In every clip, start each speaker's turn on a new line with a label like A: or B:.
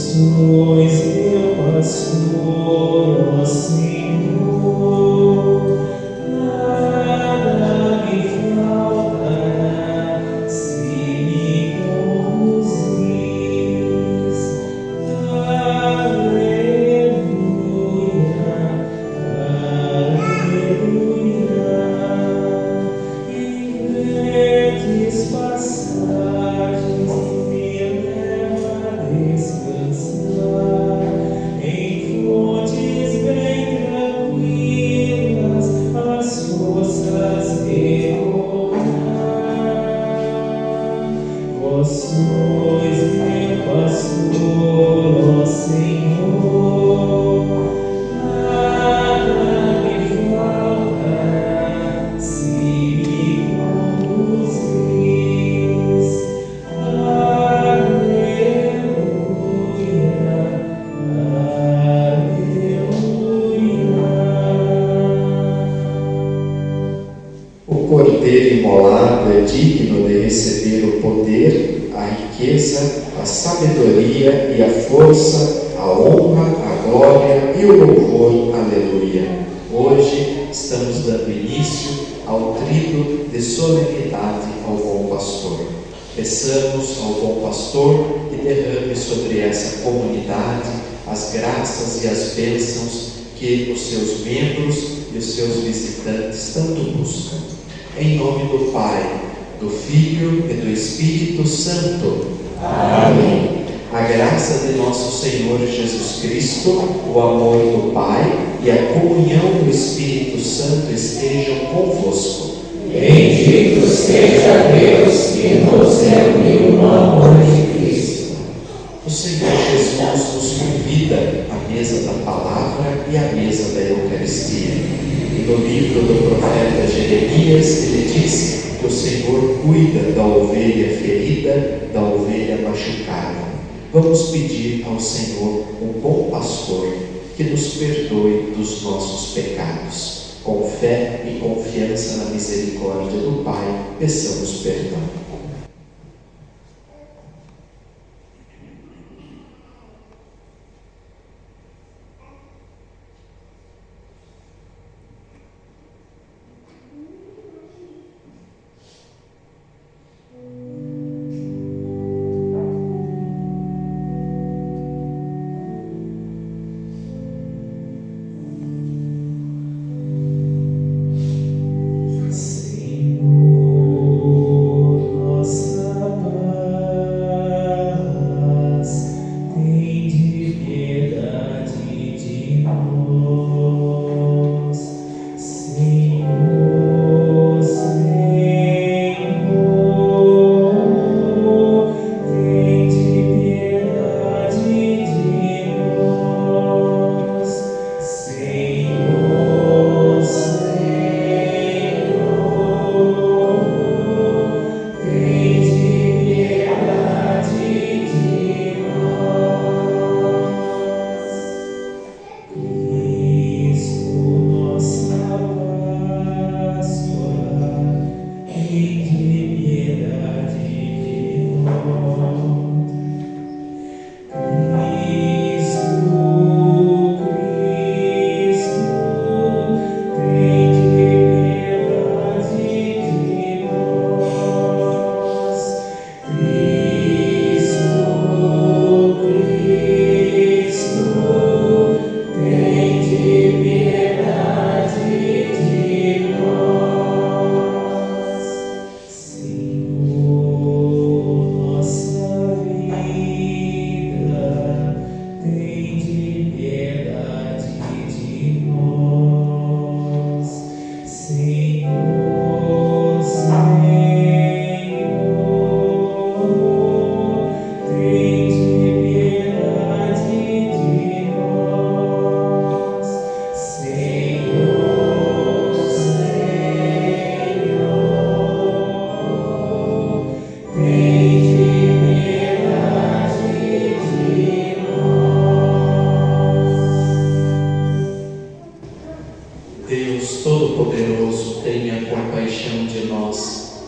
A: sois meu pastor, ó Senhor, nada me faltará se me conduzis. Aleluia, aleluia. Em grandes passagens me leva a descansar, em fontes bem tranquilas as forças retornar. Vós sois meu pastor, ó Senhor, nada me faltará se me conduzis. Aleluia, aleluia.
B: O Cordeiro imolado é digno de receber o poder, a riqueza, a sabedoria e a força, a honra, a glória e o louvor. Aleluia. Hoje estamos dando início ao trido de solenidade ao Bom Pastor. Peçamos ao Bom Pastor que derrame sobre essa comunidade as graças e as bênçãos que os seus membros e os seus visitantes tanto buscam. Em nome do Pai, do Filho e do Espírito Santo. Amém. A graça de nosso Senhor Jesus Cristo, o amor do Pai e a comunhão do Espírito Santo estejam convosco.
C: Bendito seja Deus que nos reuniu no amor de Cristo.
B: O Senhor Jesus nos convida à mesa da palavra e à mesa da Eucaristia. E no livro do profeta Jeremias, ele diz que o Senhor cuida da ovelha ferida, da ovelha machucada. Vamos pedir ao Senhor, o bom pastor, que nos perdoe dos nossos pecados. Com fé e confiança na misericórdia do Pai, peçamos perdão.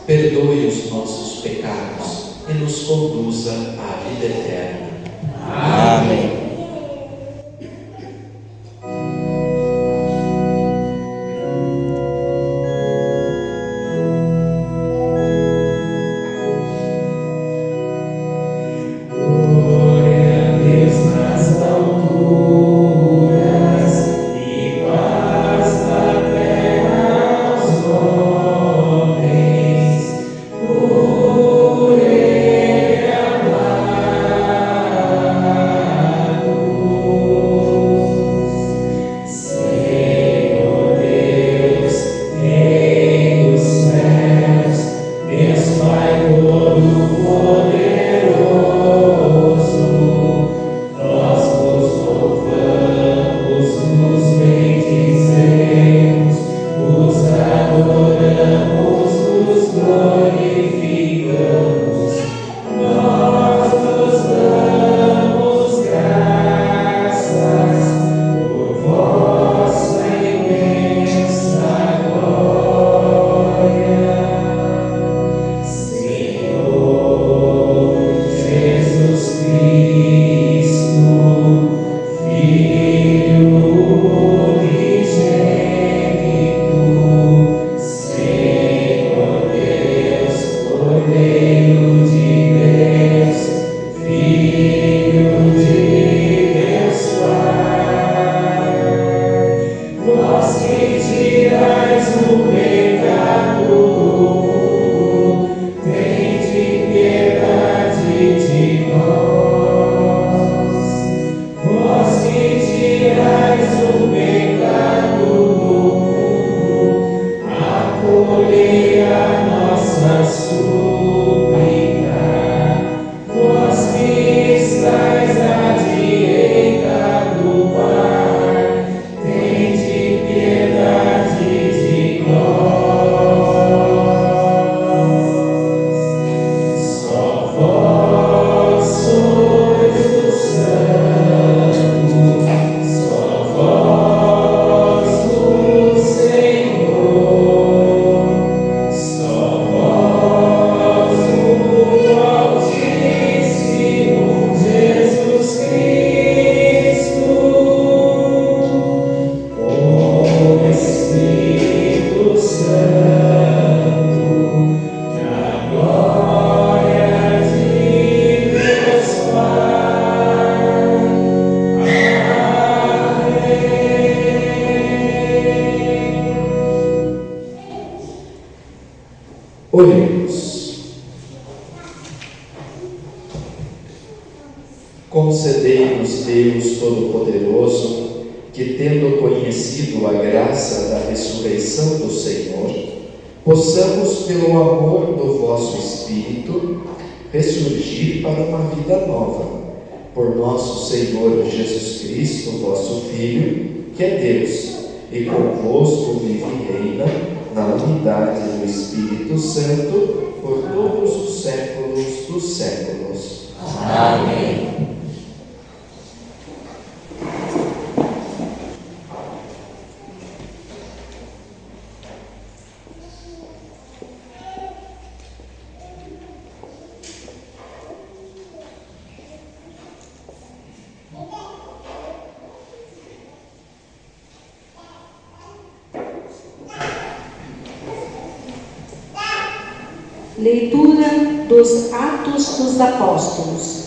B: perdoe os nossos pecados e nos conduza à vida eterna.
C: Amém.
B: Concede-nos, Deus Todo-Poderoso, que, tendo conhecido a graça da ressurreição do Senhor, possamos, pelo amor do vosso Espírito, ressurgir para uma vida nova. Por nosso Senhor Jesus Cristo, vosso Filho, que é Deus, e convosco vive e reina, na unidade do Espírito Santo, por todos os séculos dos séculos.
C: Amém.
D: Leitura dos Atos dos Apóstolos.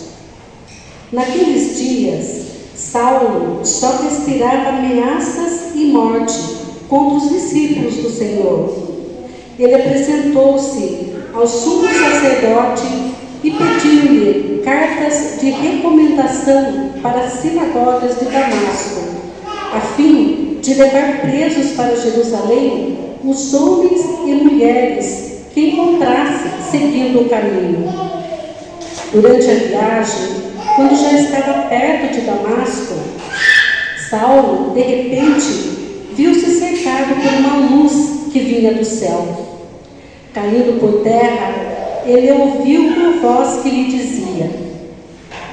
D: Naqueles dias, Saulo só respirava ameaças e morte contra os discípulos do Senhor. Ele apresentou-se ao sumo sacerdote e pediu-lhe cartas de recomendação para as sinagogas de Damasco, a fim de levar presos para Jerusalém os homens e mulheres que encontrasse seguindo o caminho. Durante a viagem, quando já estava perto de Damasco, Saulo, de repente, viu-se cercado por uma luz que vinha do céu. Caindo por terra, ele ouviu uma voz que lhe dizia: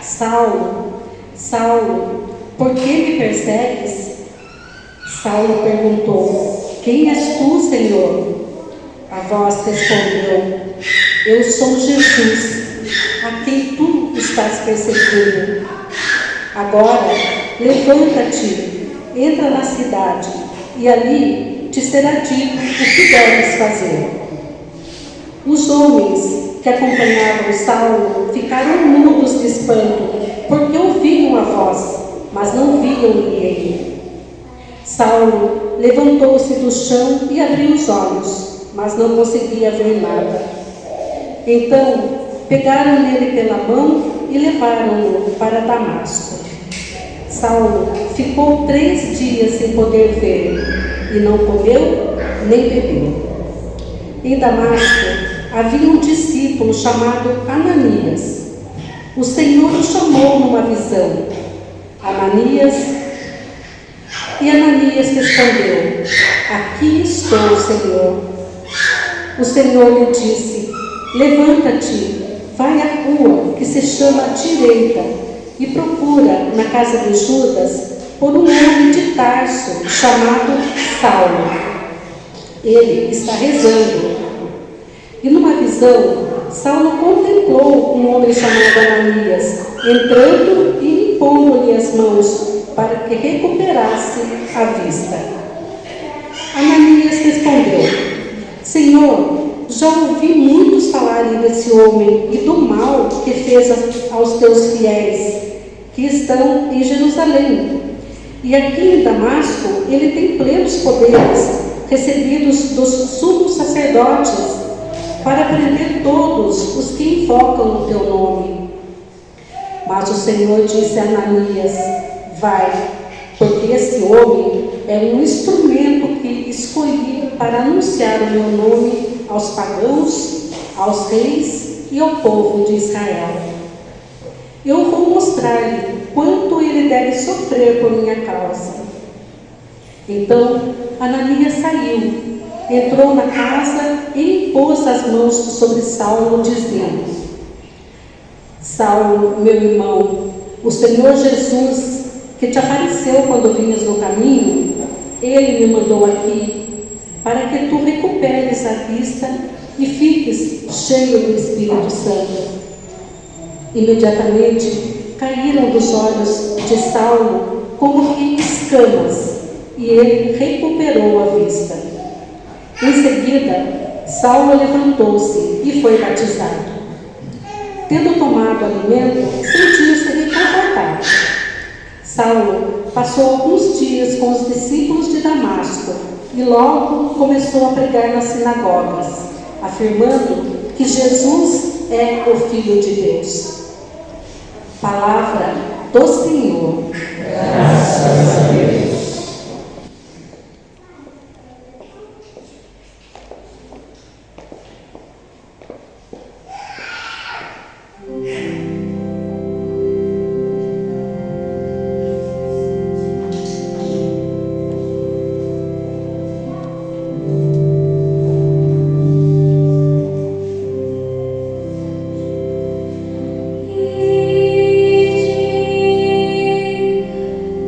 D: Saulo, Saulo, por que me persegues? Saulo perguntou: Quem és tu, Senhor? A voz respondeu: Eu sou Jesus, a quem tu estás perseguindo. Agora, levanta-te, entra na cidade, e ali te será dito o que deves fazer. Os homens que acompanhavam Saulo ficaram mudos de espanto, porque ouviam a voz, mas não viam ninguém. Saulo levantou-se do chão e abriu os olhos, mas não conseguia ver nada. Então, pegaram nele pela mão e levaram-no para Damasco. Saulo ficou 3 dias sem poder ver, e não comeu nem bebeu. Em Damasco havia um discípulo chamado Ananias. O Senhor o chamou numa visão: Ananias. E Ananias respondeu: Aqui estou, Senhor. O Senhor lhe disse: Levanta-te, vai à rua que se chama Direita e procura na casa de Judas por um homem de Tarso chamado Saulo. Ele está rezando. E numa visão, Saulo contemplou um homem chamado Ananias, entrando e impondo-lhe as mãos para que recuperasse a vista. Ananias respondeu: Senhor, já ouvi muitos falarem desse homem e do mal que fez aos teus fiéis que estão em Jerusalém. E aqui em Damasco ele tem plenos poderes recebidos dos sumos sacerdotes para prender todos os que invocam o teu nome. Mas o Senhor disse a Ananias: Vai, porque esse homem é um instrumento que escolhi para anunciar o meu nome aos pagãos, aos reis e ao povo de Israel. Eu vou mostrar-lhe quanto ele deve sofrer por minha causa. Então Ananias saiu, entrou na casa e impôs as mãos sobre Saulo, dizendo: Saulo, meu irmão, o Senhor Jesus, que te apareceu quando vinhas no caminho, ele me mandou aqui para que tu recuperes a vista e fiques cheio do Espírito Santo. Imediatamente caíram dos olhos de Saulo como que escamas, e ele recuperou a vista. Em seguida, Saulo levantou-se e foi batizado. Tendo tomado alimento, sentiu-se reconfortado. Saulo passou alguns dias com os discípulos de Damasco e logo começou a pregar nas sinagogas, afirmando que Jesus é o Filho de Deus. Palavra do Senhor.
C: Graças a Deus.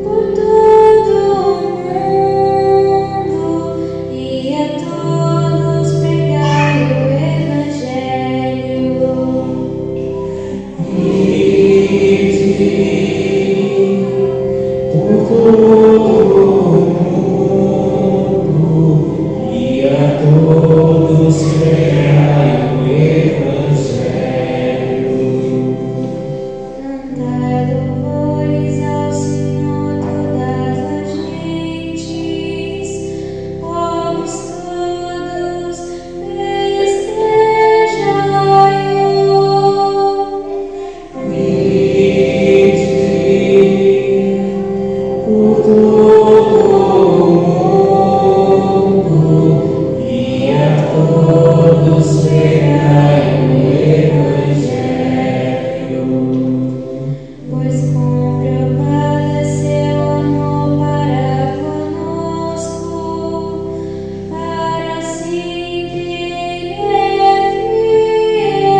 A: Por todo o mundo e a todos pregai o Evangelho.
C: Por todo o mundo e a todos pregai o Evangelho.
A: Cantai louvores ao Senhor todas as gentes, povos todos, festejai-o.
C: Por todo o mundo e a todos pregai o Evangelho.
A: Pois comprovado é seu amor para conosco, para sempre Ele é fiel.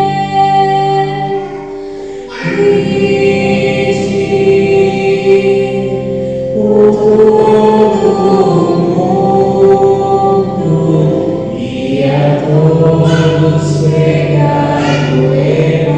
C: Por todo o mundo e a todos pregai o Evangelho.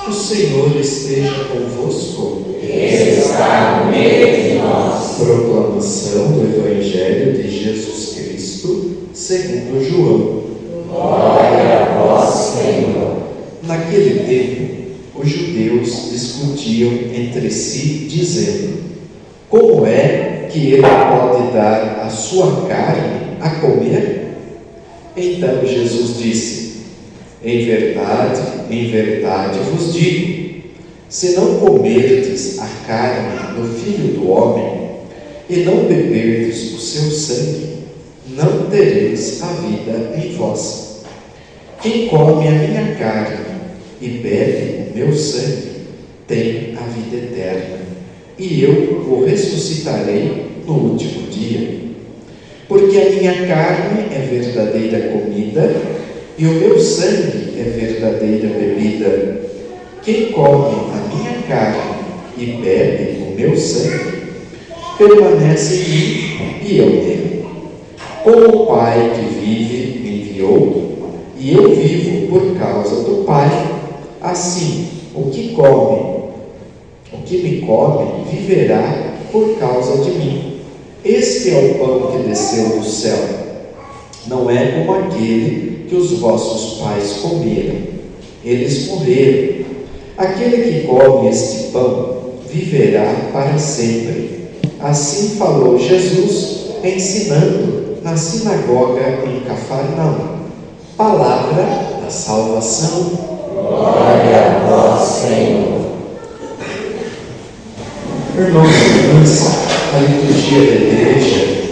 B: O Senhor esteja convosco.
C: Ele está no meio de nós.
B: Proclamação do Evangelho de Jesus Cristo, segundo João.
C: Glória a vós, Senhor.
B: Naquele tempo, os judeus discutiam entre si, dizendo: como é que ele pode dar a sua carne a comer? Então Jesus disse: em verdade vos digo, Se não comerdes a carne do Filho do Homem, e não beberdes o seu sangue, não tereis a vida em vós. Quem come a minha carne e bebe o meu sangue, tem a vida eterna, e eu o ressuscitarei no último dia. Porque a minha carne é verdadeira comida, e o meu sangue é verdadeira bebida. Quem come a minha carne e bebe o meu sangue, permanece em mim e eu nele. Como o Pai que vive me enviou, e eu vivo por causa do Pai, assim o que me come, viverá por causa de mim. Este é o pão que desceu do céu. Não é como aquele que os vossos pais comeram. Eles morreram. Aquele que come este pão viverá para sempre. Assim falou Jesus, ensinando na sinagoga em Cafarnaum. Palavra da salvação.
C: Glória a vós, Senhor.
B: Irmãos e irmãs, a liturgia da igreja,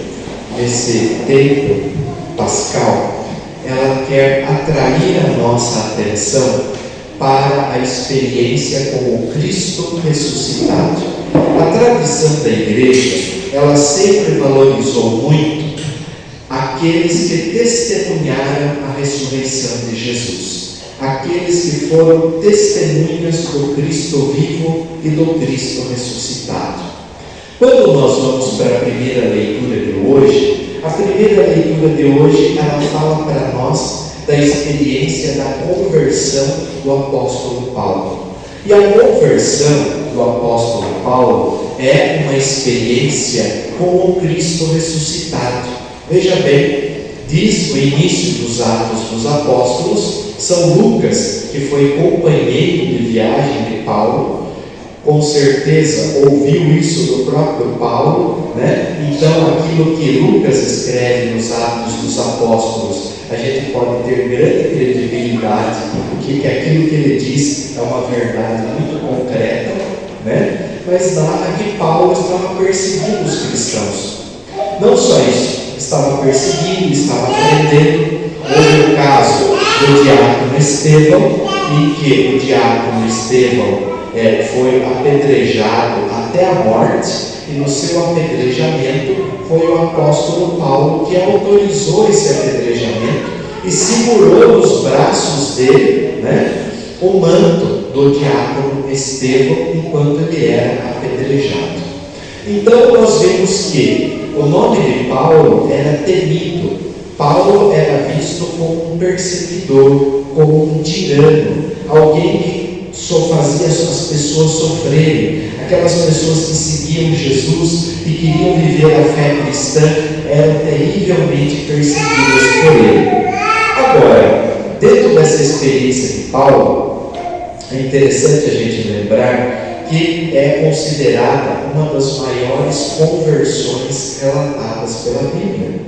B: nesse tempo pascal, ela quer atrair a nossa atenção para a experiência com o Cristo ressuscitado. A tradição da igreja, ela sempre valorizou muito aqueles que testemunharam a ressurreição de Jesus, aqueles que foram testemunhas do Cristo vivo e do Cristo ressuscitado. Quando nós vamos para a primeira leitura de hoje, a primeira leitura de hoje, ela fala para nós da experiência da conversão do apóstolo Paulo. E a conversão do apóstolo Paulo é uma experiência com o Cristo ressuscitado. Veja bem, diz o início dos Atos dos Apóstolos, São Lucas, que foi companheiro de viagem de Paulo, com certeza ouviu isso do próprio Paulo, né? Então aquilo que Lucas escreve nos Atos dos Apóstolos, a gente pode ter grande credibilidade, porque aquilo que ele diz é uma verdade muito concreta, né? Mas lá aqui Paulo estava perseguindo os cristãos. Não só isso, estava perseguindo, estava prendendo. Houve o caso do diácono Estevão, em que o diácono Estevão foi apedrejado até a morte, e no seu apedrejamento foi o apóstolo Paulo que autorizou esse apedrejamento e segurou nos braços dele, né, o manto do diácono Estevão enquanto ele era apedrejado. Então nós vemos que o nome de Paulo era temido. Paulo era visto como um perseguidor, como um tirano, alguém que só fazia as pessoas sofrerem. Aquelas pessoas que seguiam Jesus e queriam viver a fé cristã eram terrivelmente perseguidas por ele. Agora, dentro dessa experiência de Paulo, é interessante a gente lembrar que é considerada uma das maiores conversões relatadas pela Bíblia.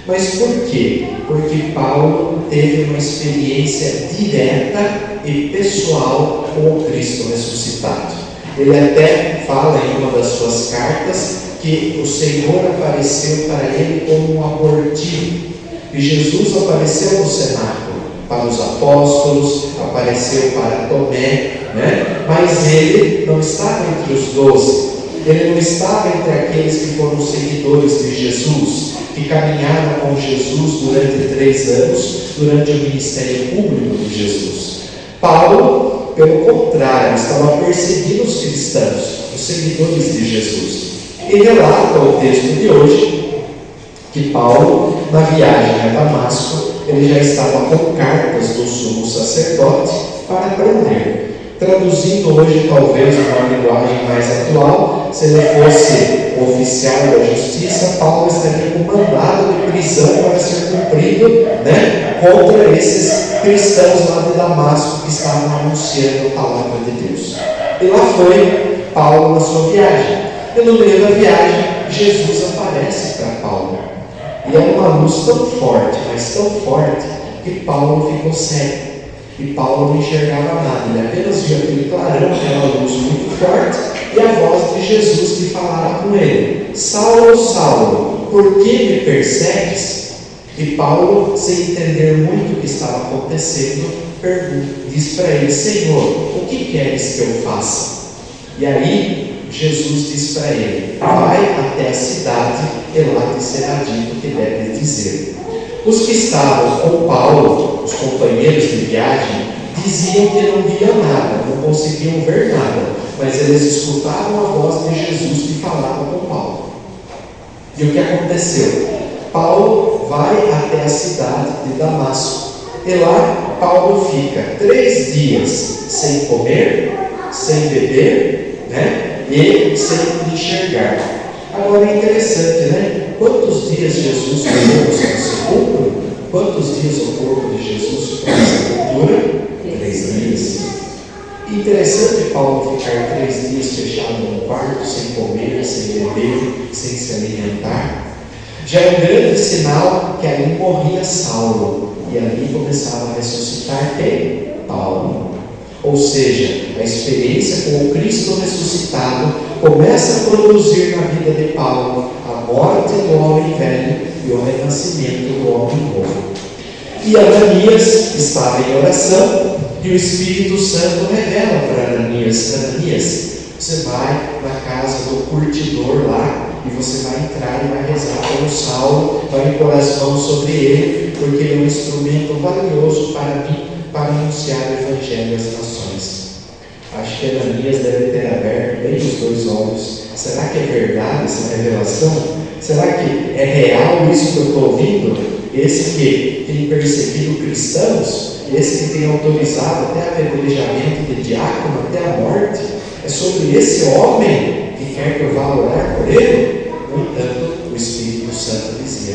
B: Mas por quê? Porque Paulo teve uma experiência direta e pessoal com o Cristo ressuscitado. Ele até fala em uma das suas cartas que o Senhor apareceu para ele como um abortivo. E Jesus apareceu no cenáculo para os apóstolos, apareceu para Tomé, né? Mas ele não estava entre os 12. Ele não estava entre aqueles que foram seguidores de Jesus, que caminharam com Jesus durante 3 anos, durante o ministério público de Jesus. Paulo, pelo contrário, estava perseguindo os cristãos, os seguidores de Jesus. E relata o texto de hoje que Paulo, na viagem a Damasco, ele já estava com cartas do sumo sacerdote para prender. Traduzindo hoje, talvez, uma linguagem mais atual, se ele fosse oficial da justiça, Paulo estaria com mandado de prisão para ser cumprido, né, contra esses cristãos lá de Damasco que estavam anunciando a palavra de Deus. E lá foi Paulo na sua viagem. E no meio da viagem, Jesus aparece para Paulo. E é uma luz tão forte, mas tão forte, que Paulo ficou cego. E Paulo não enxergava nada, ele apenas via aquele clarão, aquela luz muito forte, e a voz de Jesus que falava com ele: Saulo, Saulo, por que me persegues? E Paulo, sem entender muito o que estava acontecendo, diz para ele: Senhor, o que queres que eu faça? E aí Jesus diz para ele: vai até a cidade e lá te será dito o que deve dizer. Os que estavam com Paulo, os companheiros de viagem, diziam que não viam nada, não conseguiam ver nada, mas eles escutavam a voz de Jesus que falava com Paulo. E o que aconteceu? Paulo vai até a cidade de Damasco, e lá Paulo fica 3 dias sem comer, sem beber, e sem enxergar. Agora é interessante, Quantos dias Jesus ficou no sepulcro? Quantos dias o corpo de Jesus ficou na sepultura? 3 dias. Interessante Paulo ficar 3 dias fechado num quarto, sem comer, sem beber, sem se alimentar. Já é um grande sinal que ali morria Saulo, e ali começava a ressuscitar quem? Paulo. Ou seja, a experiência com o Cristo ressuscitado começa a produzir na vida de Paulo a morte do homem velho e o renascimento do homem novo. E Ananias estava em oração, e o Espírito Santo revela para Ananias: Ananias, você vai na casa do curtidor lá, e você vai entrar e vai rezar pelo Saulo, vai impor as mãos sobre ele, porque ele é um instrumento valioso para mim, para anunciar o Evangelho às nações. Acho que Ananias deve ter aberto bem os 2 olhos. Será que é verdade essa revelação? Será que é real isso que eu estou ouvindo? Esse que tem perseguido cristãos, esse que tem autorizado até apedrejamento de diácono, até a morte, é sobre esse homem que quer que eu vá orar por ele? No entanto, o Espírito Santo dizia: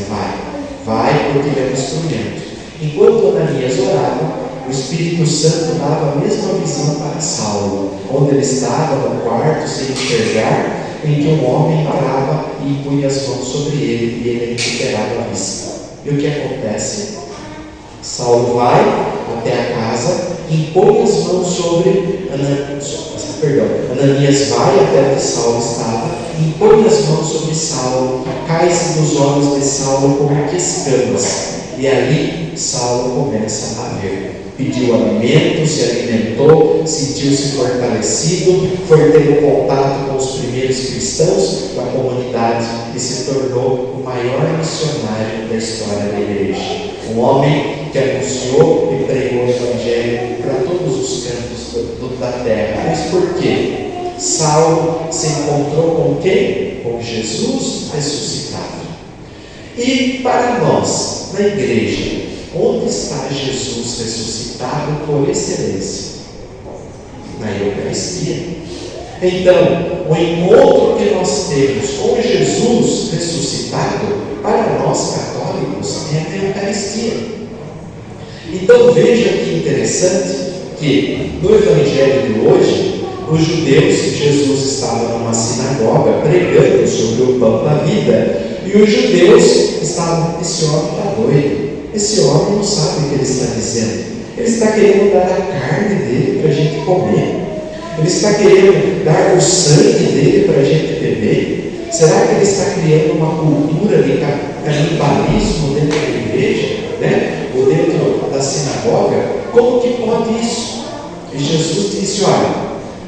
B: vai porque ele é um instrumento. Enquanto Ananias orava, o Espírito Santo dava a mesma visão para Saulo, onde ele estava no quarto sem enxergar, em que um homem entrava e impunha as mãos sobre ele, e ele recuperava a vista. E o que acontece? Saulo vai até a casa, impõe as mãos sobre Ananias vai até onde Saulo estava, impõe as mãos sobre Saulo, cai-se dos olhos de Saulo como que escamas, e ali Saulo começa a ver. Pediu alimento, se alimentou, sentiu-se fortalecido, foi ter contato com os primeiros cristãos da comunidade e se tornou o maior missionário da história da igreja. Um homem que anunciou e pregou o Evangelho para todos os cantos da terra. Mas por quê? Saulo se encontrou com quem? Com Jesus ressuscitado. E para nós, na igreja, onde está Jesus ressuscitado por excelência? Na Eucaristia. Então, o encontro que nós temos com Jesus ressuscitado, para nós católicos, é a Eucaristia. Então veja que interessante que no Evangelho de hoje, os judeus, Jesus estava numa sinagoga pregando sobre o pão da vida, e os judeus estavam: esse homem está doido. Esse homem não sabe o que ele está dizendo. Ele está querendo dar a carne dele para a gente comer. Ele está querendo dar o sangue dele para a gente beber. Será que ele está criando uma cultura de canibalismo dentro da igreja? Ou dentro da sinagoga? Como que pode isso? E Jesus disse: olha,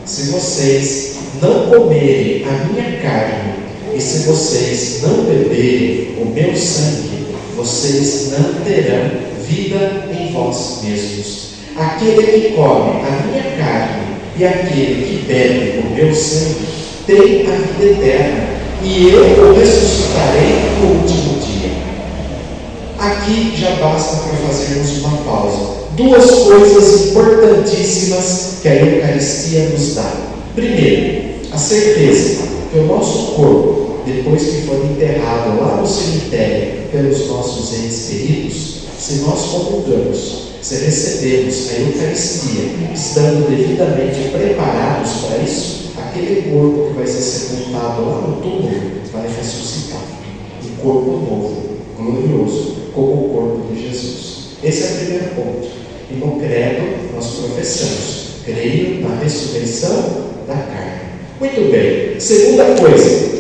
B: se vocês não comerem a minha carne e se vocês não beberem o meu sangue, vocês não terão vida em vós mesmos. Aquele que come a minha carne e aquele que bebe o meu sangue tem a vida eterna, e eu o ressuscitarei no último dia. Aqui já basta para fazermos uma pausa. 2 coisas importantíssimas que a Eucaristia nos dá. Primeiro, a certeza que o nosso corpo, depois que for enterrado lá no cemitério pelos nossos entes queridos, se nós comungamos, se recebemos a Eucaristia, estando devidamente preparados para isso, aquele corpo que vai ser sepultado lá no túmulo vai ressuscitar. Um corpo novo, glorioso, como o corpo de Jesus. Esse é o primeiro ponto. E no credo nós professamos: creio na ressurreição da carne. Muito bem. Segunda coisa,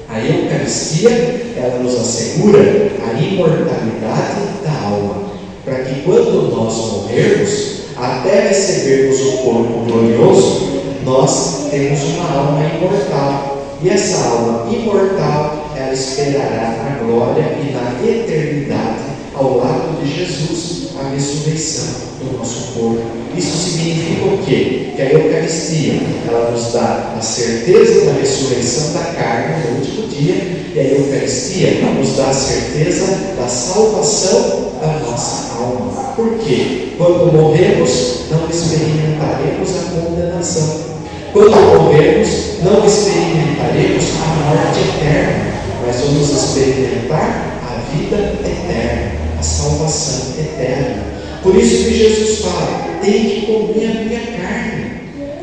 B: a Eucaristia, ela nos assegura a imortalidade da alma, para que quando nós morrermos, até recebermos o corpo glorioso, nós temos uma alma imortal. E essa alma imortal, ela esperará na glória e na eternidade ao lado de Jesus, a ressurreição do nosso corpo. Isso significa o quê? Que a Eucaristia, ela nos dá a certeza da ressurreição da carne no último dia, e a Eucaristia nos dá a certeza da salvação da nossa alma. Por quê? Quando morremos, não experimentaremos a condenação. Quando morremos, não experimentaremos a morte eterna, mas vamos experimentar a vida eterna, a salvação eterna. Por isso que Jesus fala: tem que comer a minha carne,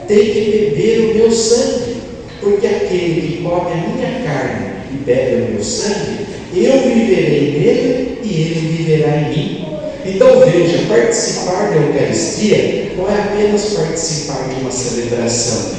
B: tem que beber o meu sangue, porque aquele que come a minha carne e bebe o meu sangue, eu viverei nele e ele viverá em mim. Então veja, participar da Eucaristia não é apenas participar de uma celebração,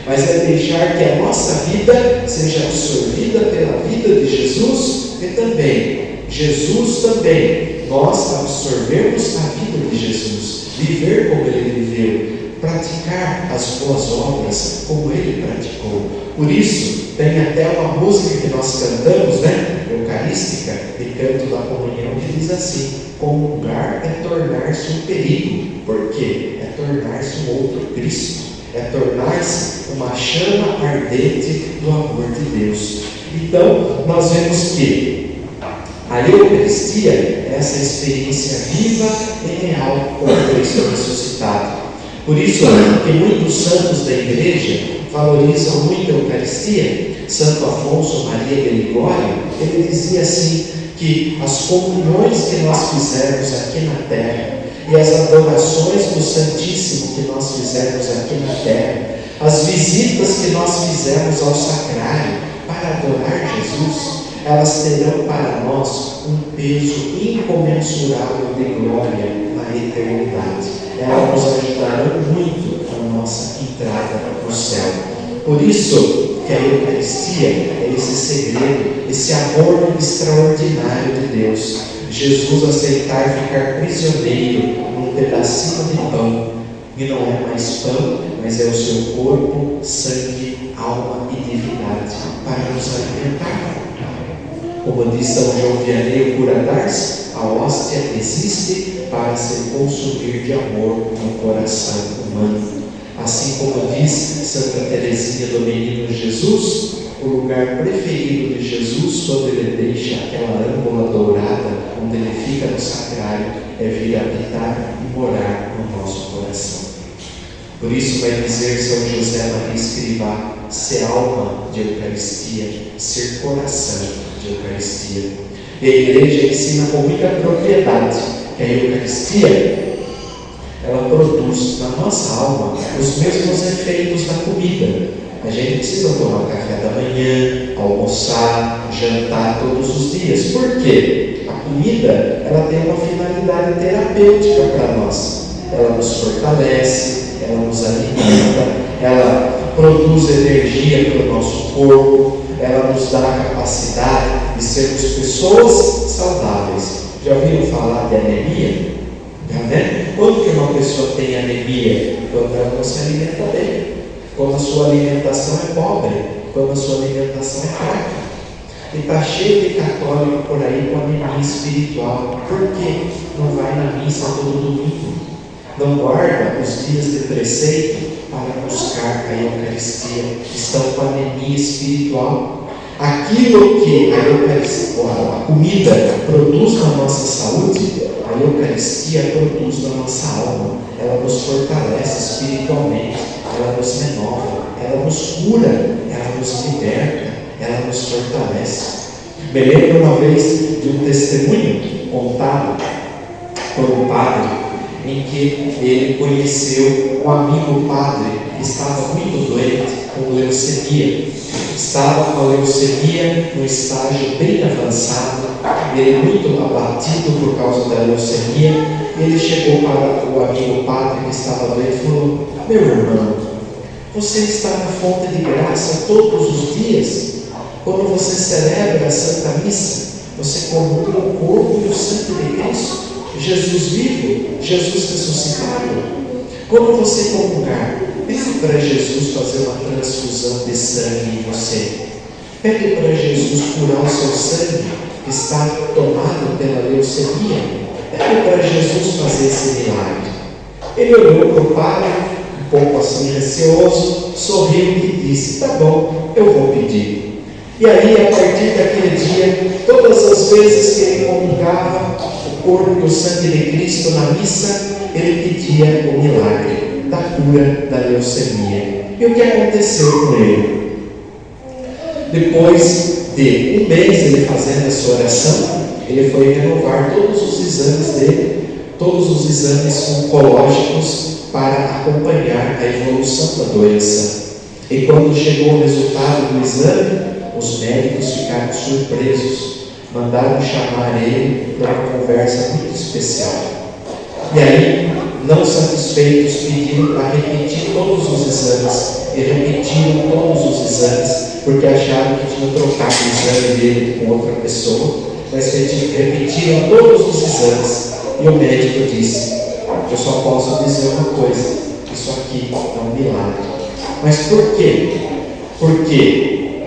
B: mas é deixar que a nossa vida seja absorvida pela vida de Jesus e também Jesus também, nós absorvermos a vida de Jesus, viver como ele viveu, praticar as boas obras como ele praticou. Por isso, tem até uma música que nós cantamos, eucarística, de canto da comunhão, que diz assim: comungar é tornar-se um perigo. Por quê? É tornar-se um outro Cristo, é tornar-se uma chama ardente do amor de Deus. Então, nós vemos que a Eucaristia é essa experiência viva e real com Cristo ressuscitado. Por isso que muitos santos da igreja valorizam muito a Eucaristia. Santo Afonso Maria de Ligório, ele dizia assim, que as comunhões que nós fizermos aqui na terra e as adorações do Santíssimo que nós fizermos aqui na terra, as visitas que nós fizermos ao sacrário para adorar Jesus, elas terão para nós um peso incomensurável de glória na eternidade. Elas nos ajudarão muito na nossa entrada no céu. Por isso que a Eucaristia é esse segredo, esse amor extraordinário de Deus. Jesus aceitar ficar prisioneiro num pedacinho de pão, e não é mais pão, mas é o seu corpo, sangue, alma e divindade para nos alimentar. Como diz São João Vianney, o cura d'Ars, a hóstia existe para se consumir de amor no coração humano. Assim como diz Santa Teresinha do Menino Jesus, o lugar preferido de Jesus, quando ele deixa aquela âmbula dourada onde ele fica no sacrário, é vir habitar e morar no nosso coração. Por isso vai dizer São José Maria Escrivá: ser alma de Eucaristia, ser coração de Eucaristia. E a igreja ensina com muita propriedade que a Eucaristia, ela produz na nossa alma os mesmos efeitos da comida. A gente precisa tomar café da manhã, almoçar, jantar todos os dias. Por quê? A comida, ela tem uma finalidade terapêutica para nós. Ela nos fortalece, ela nos alimenta, ela produz energia para o nosso corpo, ela nos dá a capacidade de sermos pessoas saudáveis. Já ouviram falar de anemia? Quando que uma pessoa tem anemia? Quando ela não se alimenta bem, quando a sua alimentação é pobre, quando a sua alimentação é fraca. E está cheio de católico por aí com anemia espiritual. Por quê? Não vai na missa todo domingo, não guarda os dias de preceito para buscar a Eucaristia, estão com anemia espiritual. Aquilo que a comida produz na nossa saúde, a Eucaristia produz na nossa alma. Ela nos fortalece espiritualmente, ela nos renova, ela nos cura, ela nos liberta, ela nos fortalece. Me lembro uma vez de um testemunho contado por um padre, em que ele conheceu um amigo padre que estava muito doente com leucemia. Estava com a leucemia no estágio bem avançado, ele muito abatido por causa da leucemia, ele chegou para o amigo padre que estava doente e falou: meu irmão, você está na fonte de graça todos os dias. Quando você celebra a Santa Missa, você comunga o corpo e o sangue de Cristo, Jesus vivo, Jesus ressuscitado. Quando você comungar, pede para Jesus fazer uma transfusão de sangue em você. Pede para Jesus curar o seu sangue que está tomado pela leucemia. Pede para Jesus fazer esse milagre. Ele olhou para o padre, um pouco assim receoso, sorriu e disse: tá bom, eu vou pedir. E aí, a partir daquele dia, todas as vezes que ele comungava o corpo e o sangue de Cristo na missa, ele pedia o milagre da cura da leucemia. E o que aconteceu com ele? Depois de um mês ele fazendo essa oração, ele foi renovar todos os exames dele, todos os exames oncológicos, para acompanhar a evolução da doença. E quando chegou o resultado do exame, os médicos ficaram surpresos, mandaram chamar ele para uma conversa muito especial. E aí, não satisfeitos, pediram para repetir todos os exames. E repetiram todos os exames, porque acharam que tinham trocado o exame dele com outra pessoa, mas repetiram todos os exames. E o médico disse: eu só posso dizer uma coisa, isso aqui é um milagre. Mas por quê? Porque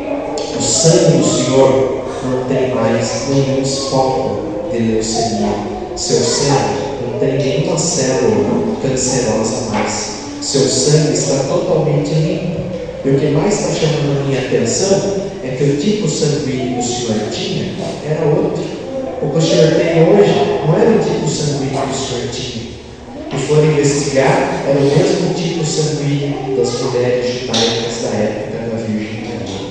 B: o sangue do Senhor não tem mais nenhum foco de leucemia. Seu sangue não tem nenhuma célula cancerosa mais. Seu sangue está totalmente limpo. E o que mais está chamando a minha atenção é que o tipo sanguíneo que o Senhor tinha era outro. O que o Senhor tem hoje não era o tipo sanguíneo que o Senhor tinha. E foram investigar, era o mesmo tipo sanguíneo das mulheres judaicas da época da Virgem Maria.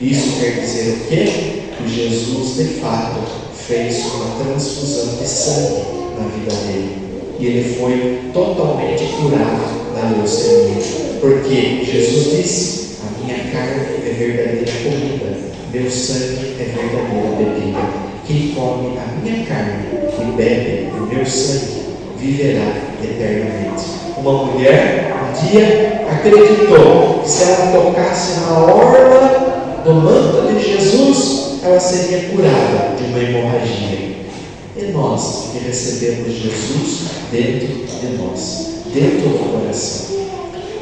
B: Isso quer dizer o quê? Que Jesus, de fato, fez uma transfusão de sangue na vida dele. E ele foi totalmente curado da leucemia. Porque Jesus disse: a minha carne é verdadeira comida, meu sangue é verdadeira bebida. Quem come a minha carne e bebe o meu sangue viverá eternamente. Uma mulher um dia acreditou que se ela tocasse na orla do manto de Jesus, ela seria curada de uma hemorragia. E nós que recebemos Jesus dentro de nós, dentro do coração.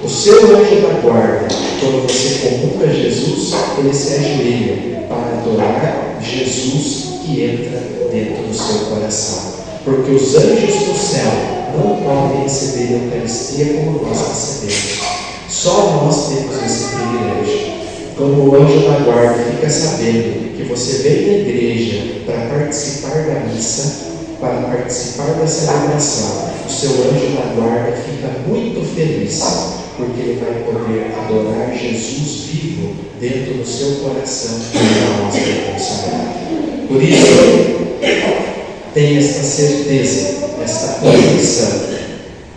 B: O seu anjo da guarda, quando você comunga Jesus, ele se ajoelha para adorar Jesus que entra dentro do seu coração. Porque os anjos do céu não podem receber a Eucaristia como nós recebemos. Só nós temos esse privilégio. Quando o anjo da guarda fica sabendo que você vem da igreja para participar da missa, para participar da celebração, o seu anjo da guarda fica muito feliz, porque ele vai poder adorar Jesus vivo dentro do seu coração na hóstia consagrada. Por isso, tenha esta certeza, esta convicção,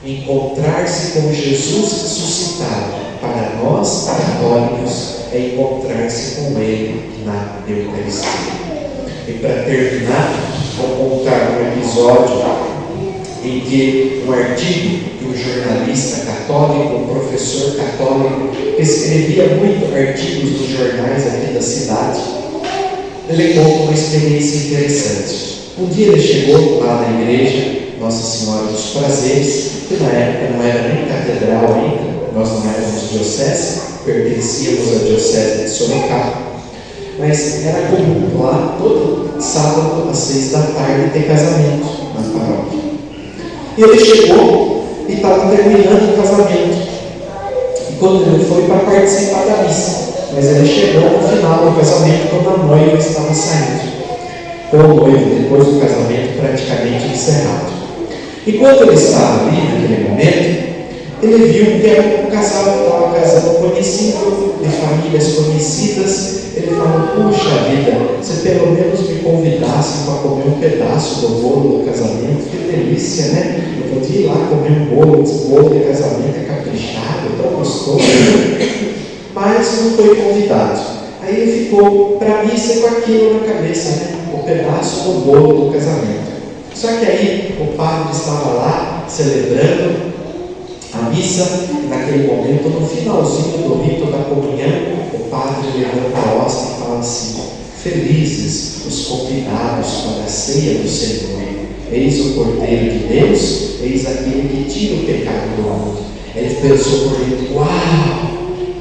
B: encontrar-se com Jesus ressuscitado, para nós católicos, é encontrar-se com Ele na Eucaristia. E para terminar, vou contar um episódio em que um artigo que um jornalista católico, um professor católico, que escrevia muito artigos nos jornais aqui da cidade, ele conta uma experiência interessante. Um dia ele chegou lá na igreja Nossa Senhora dos Prazeres, que na época não era nem catedral ainda, nós não éramos diocese, pertencíamos à diocese de Sorocaba, mas era comum lá, todo sábado às 6 da tarde, ter casamento na paróquia. E ele chegou e estava terminando o casamento. E quando ele foi para participar da missa, mas ele chegou no final do casamento quando a noiva estava saindo. Com o noivo, depois do casamento praticamente encerrado. E quando ele estava ali, naquele momento, ele viu que era um casal que estava casando conhecido, de famílias conhecidas. Ele falou: puxa vida, se pelo menos me convidasse para comer um pedaço do bolo do casamento, que delícia, né? Eu podia ir lá comer um bolo de casamento caprichado, tão gostoso. Mas não foi convidado. Aí ele ficou para a missa com aquilo na cabeça, né? O pedaço do bolo do casamento. Só que aí o padre estava lá celebrando a missa, e naquele momento, no finalzinho do rito da comunhão, o padre levanta a hóstia e fala assim: felizes os convidados para a ceia do Senhor. Eis o Cordeiro de Deus, eis aquele que tira o pecado do mundo. Ele pensou por dentro: uau,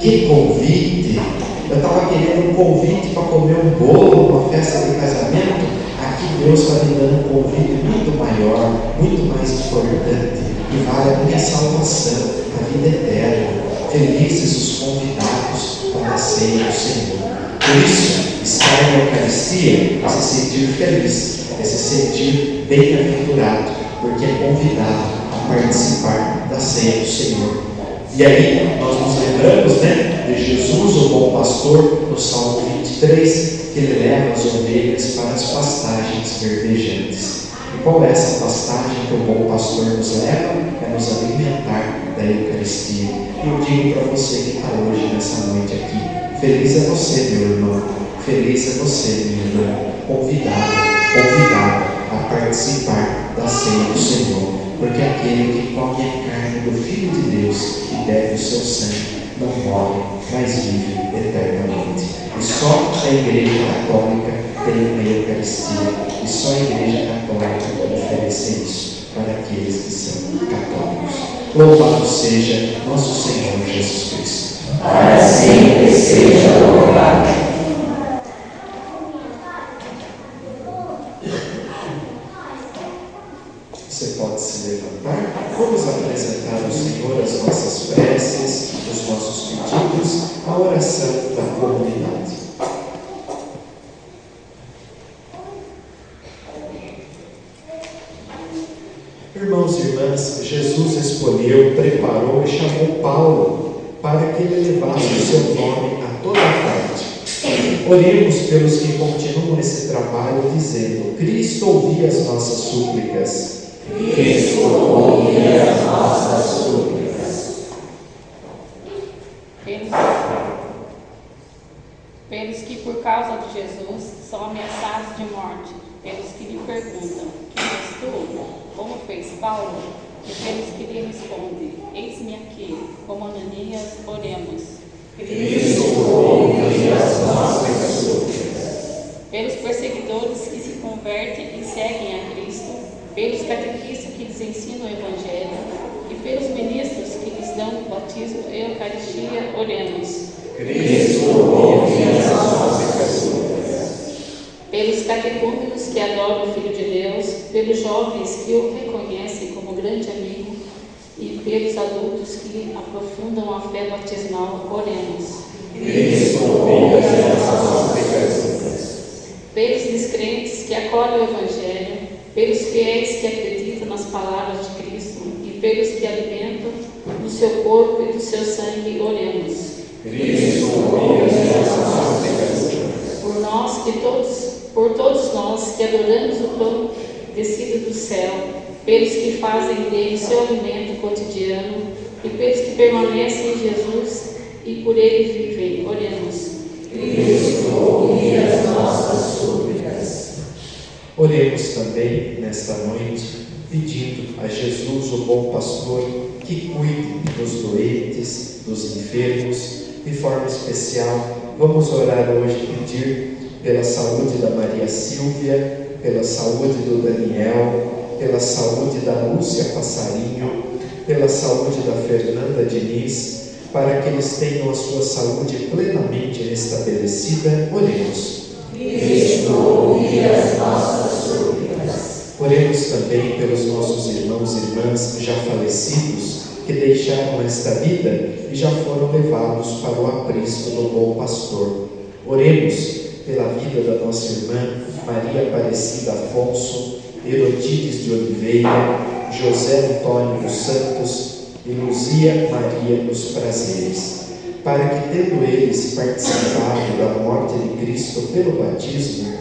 B: que convite! Eu estava querendo um convite para comer um bolo numa festa de casamento. Aqui Deus está me dando um convite muito maior, muito mais importante, e vale a minha salvação, a vida eterna. Felizes os convidados para a ceia do Senhor. Por isso, estar na Eucaristia é se sentir feliz, é se sentir bem-aventurado, porque é convidado a participar da ceia do Senhor. E aí, nós nos lembramos, né, de Jesus, o bom pastor, no Salmo 23, que ele leva as ovelhas para as pastagens verdejantes. E qual é essa pastagem que o bom pastor nos leva? É nos alimentar da Eucaristia. E eu digo para você que está hoje, nessa noite aqui, feliz é você, meu irmão, feliz é você, minha irmã, convidado a participar da ceia do Senhor, porque aquele que come a carne do Filho de Deus e bebe o seu sangue não morre, mas vive eternamente. E só a Igreja Católica tem a Eucaristia, e só a Igreja Católica pode oferecer isso para aqueles que são católicos. Louvado seja nosso Senhor Jesus Cristo.
C: Para sempre seja louvado.
B: Você pode se levantar. Vamos apresentar ao Senhor as nossas preces, os nossos pedidos, a oração da comunidade. Irmãos e irmãs, Jesus escolheu, preparou e chamou Paulo para que ele levasse o seu nome a toda parte. Oremos pelos que continuam esse trabalho, dizendo: Cristo, ouvi as nossas súplicas.
C: Cristo, ouve as nossas súplicas.
E: Pelos que por causa de Jesus são ameaçados de morte, pelos que lhe perguntam: quem és tu? Como fez Paulo? E pelos que lhe respondem: eis-me aqui. Como Ananias, oremos.
C: Cristo, ouve as nossas súplicas.
E: Pelos perseguidores que se convertem e seguem a Cristo, pelos catequistas que lhes ensinam o Evangelho e pelos ministros que lhes dão o batismo e a Eucaristia, oremos.
C: Cristo, ouve as nossas súplicas.
E: Pelos catecúmenos que adoram o Filho de Deus, pelos jovens que o reconhecem como grande amigo e pelos adultos que aprofundam a fé batismal, oremos.
C: Cristo, ouve as nossas súplicas.
E: Pelos descrentes que acolhem o Evangelho, pelos fiéis que acreditam nas palavras de Cristo e pelos que alimentam do seu corpo e do seu sangue, oremos.
C: Cristo, ouve as nossas súplicas.
E: Por todos nós que adoramos o pão descido do céu, pelos que fazem dele seu alimento cotidiano e pelos que permanecem em Jesus e por ele vivem, oremos.
C: Cristo, ouve as nossas súplicas.
B: Oremos também nesta noite, pedindo a Jesus, o bom pastor, que cuide dos doentes, dos enfermos. De forma especial, vamos orar hoje e pedir pela saúde da Maria Silvia, pela saúde do Daniel, pela saúde da Lúcia Passarinho, pela saúde da Fernanda Diniz, para que eles tenham a sua saúde plenamente restabelecida. Oremos.
C: Cristo, ouve as nossas súplicas.
B: Oremos também pelos nossos irmãos e irmãs já falecidos, que deixaram esta vida e já foram levados para o aprisco do bom pastor. Oremos pela vida da nossa irmã Maria Aparecida Afonso, Herotides de Oliveira, José Antônio dos Santos e Luzia Maria dos Prazeres, para que, tendo eles participado da morte de Cristo pelo batismo,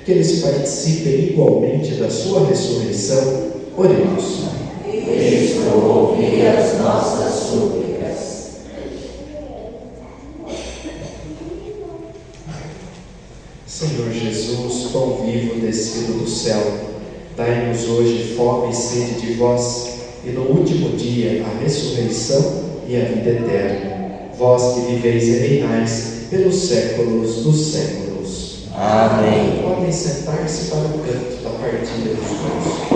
B: que eles participem igualmente da sua ressurreição. Oremos.
C: Cristo, ouve as nossas súplicas.
B: Senhor Jesus, pão vivo descido do céu, dai-nos hoje fome e sede de vós, e no último dia a ressurreição e a vida eterna. Vós que viveis e reinais pelos séculos dos séculos.
C: Amém.
B: Podem sentar-se para o canto da partilha dos dons.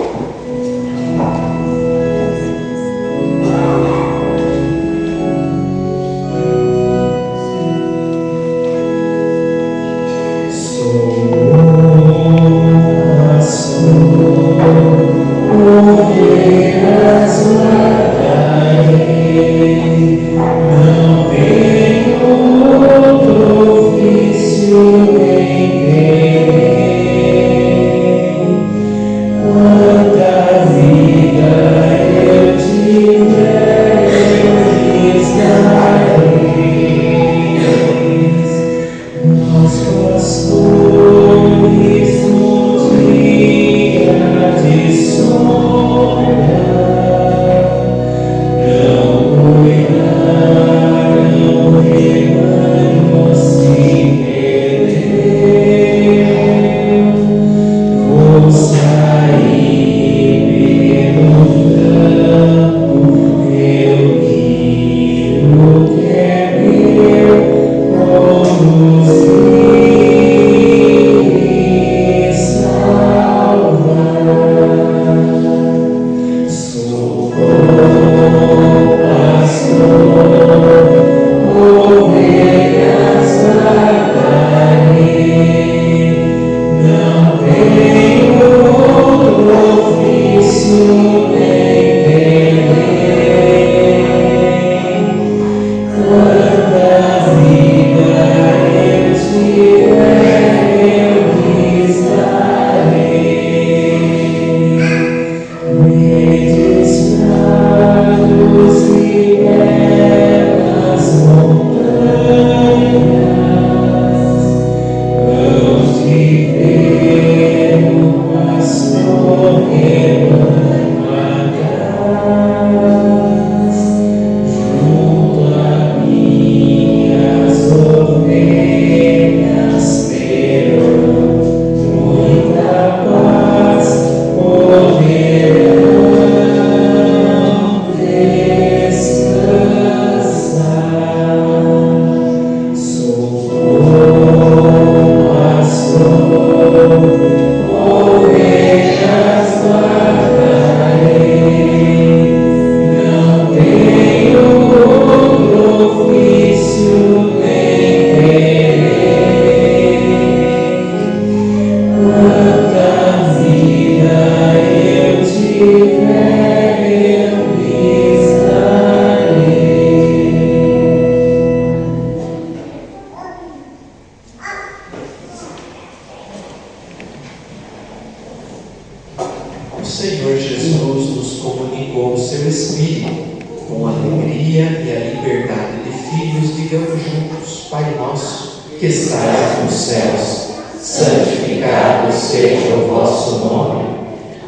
B: Senhor Jesus nos comunicou o seu Espírito, com alegria e a liberdade de filhos, digamos juntos: Pai nosso, que estás nos céus,
C: santificado seja o vosso nome.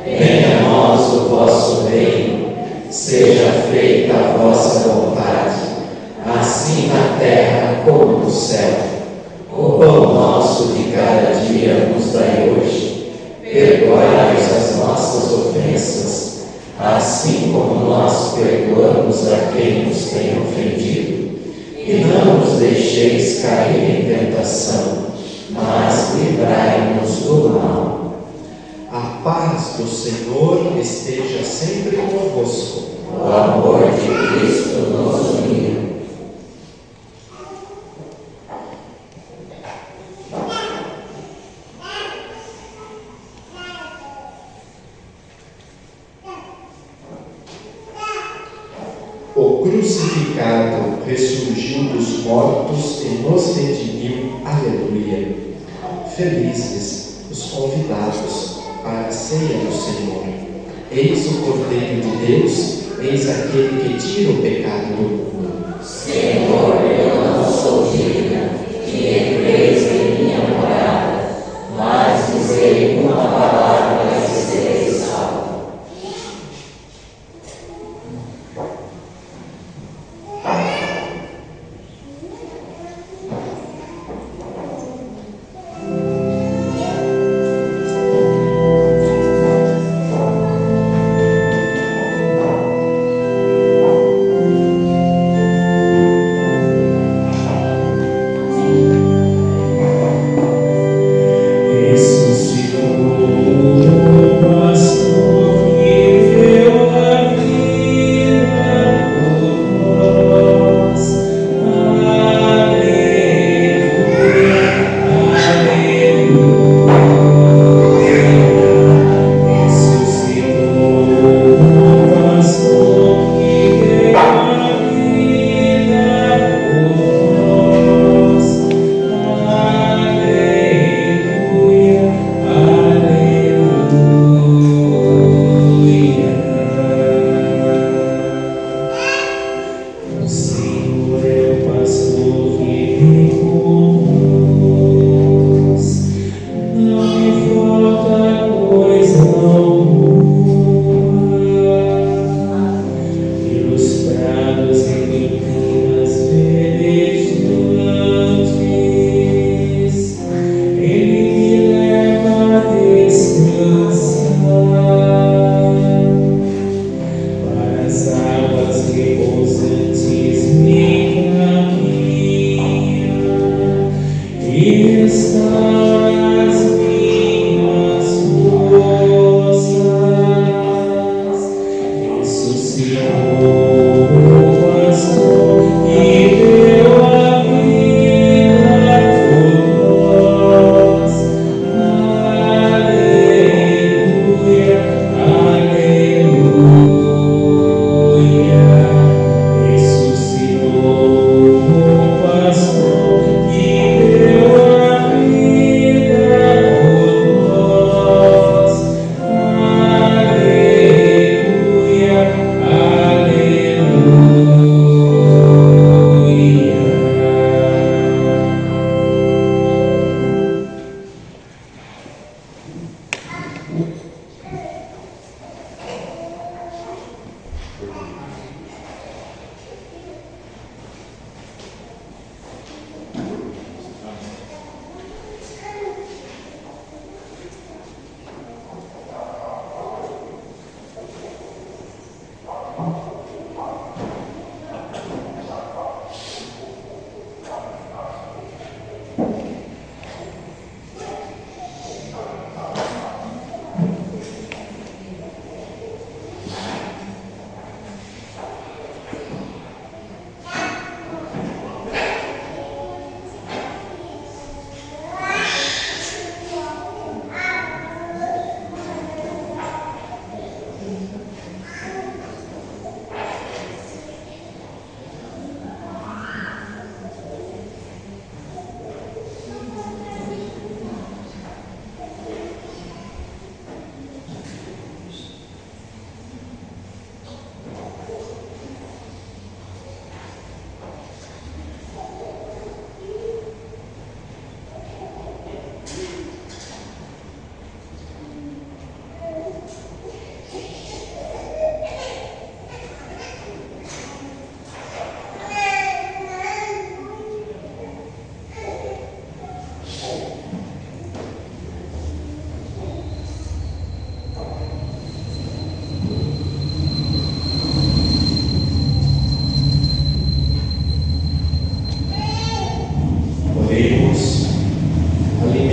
C: Venha a nós o vosso reino. Seja feita a vossa vontade, assim na terra como no céu. O pão nosso de cada dia nos dai hoje. Perdoai-nos as nossas ofensas, assim como nós perdoamos a quem nos tem ofendido. E não nos deixeis cair em tentação, mas livrai-nos do mal.
B: A paz do Senhor esteja sempre convosco.
C: O amor de Cristo nos uniu.
B: O crucificado ressurgiu dos mortos e nos redimiu. Aleluia. Felizes os convidados para a ceia do Senhor. Eis o Cordeiro de Deus, eis aquele que tira o pecado do mundo.
C: Senhor, eu não sou digna que entreis em minha morada, mas dizei uma palavra e serei salvo.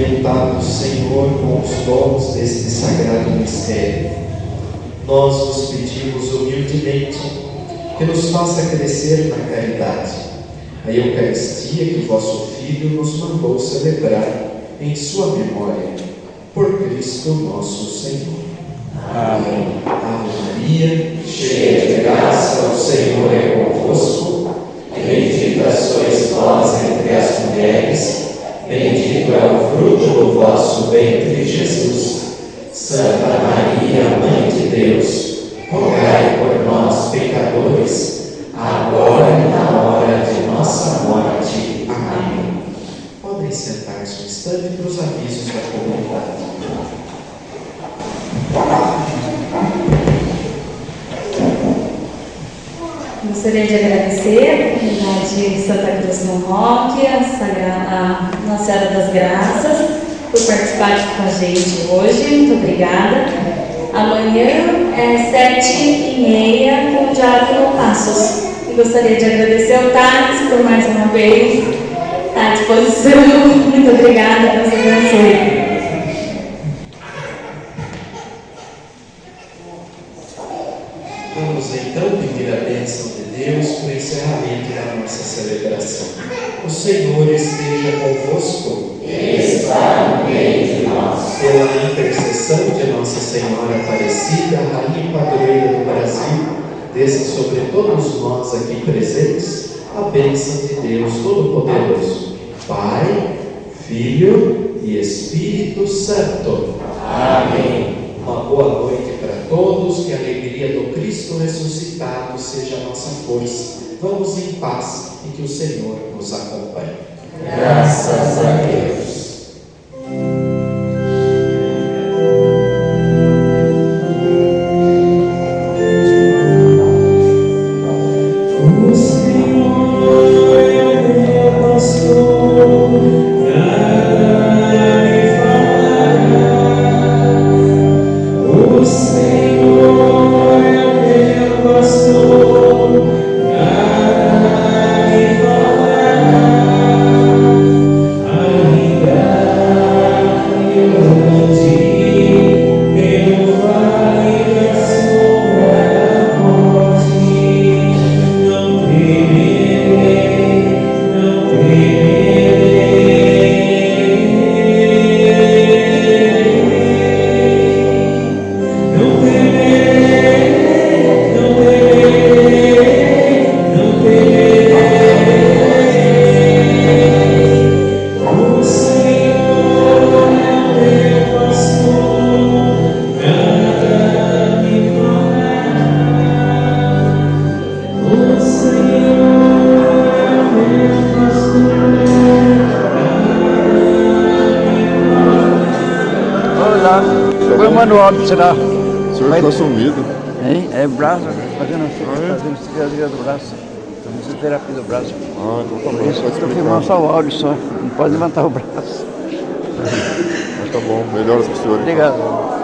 B: orientado, Senhor, com os dons deste sagrado mistério. Nós vos pedimos humildemente que nos faça crescer na caridade, a Eucaristia que vosso Filho nos mandou celebrar em sua memória, por Cristo nosso Senhor. Amém. Ave Maria,
C: Cheia de graça, o Senhor é convosco. Bendita sois vós entre as mulheres, bendito é o fruto do vosso ventre, Jesus. Santa Maria, Mãe de Deus, rogai por nós, pecadores, agora e na hora de nossa morte. Amém.
B: Podem sentar-se um instante para os avisos da comunidade.
A: Gostaria de agradecer a comunidade de Santa Cruz do Roque, a Nossa Senhora das Graças, por participar com a gente hoje. Muito obrigada. Amanhã é 7h30 com o Diácono Passos. E gostaria de agradecer ao Thales por mais uma vez estar à disposição. Muito obrigada, Deus abençoe.
B: Vamos então pedir a bênção de Deus para o encerramento da nossa celebração. O Senhor esteja convosco.
C: Está no meio de nós.
B: Pela intercessão de Nossa Senhora Aparecida, Rainha e Padroeira do Brasil, desça sobre todos nós aqui presentes a bênção de Deus Todo-Poderoso, Pai, Filho e Espírito Santo.
C: Amém.
B: Uma boa noite para todos, que a alegria do Cristo ressuscitado seja a nossa força. Vamos em paz e que o Senhor nos acompanhe.
C: Graças a Deus.
F: Põe o manual para tirar.
G: O senhor está sumido.
F: Hein? É braço, fazendo fisioterapia do braço. Fisioterapia do braço.
G: Ah, então tá bom.
F: Por isso
G: Pode
F: que eu
G: explicar.
F: filmar só o áudio só. Não pode levantar o braço.
G: Mas tá bom. Melhoras para o senhor. Então.
F: Obrigado.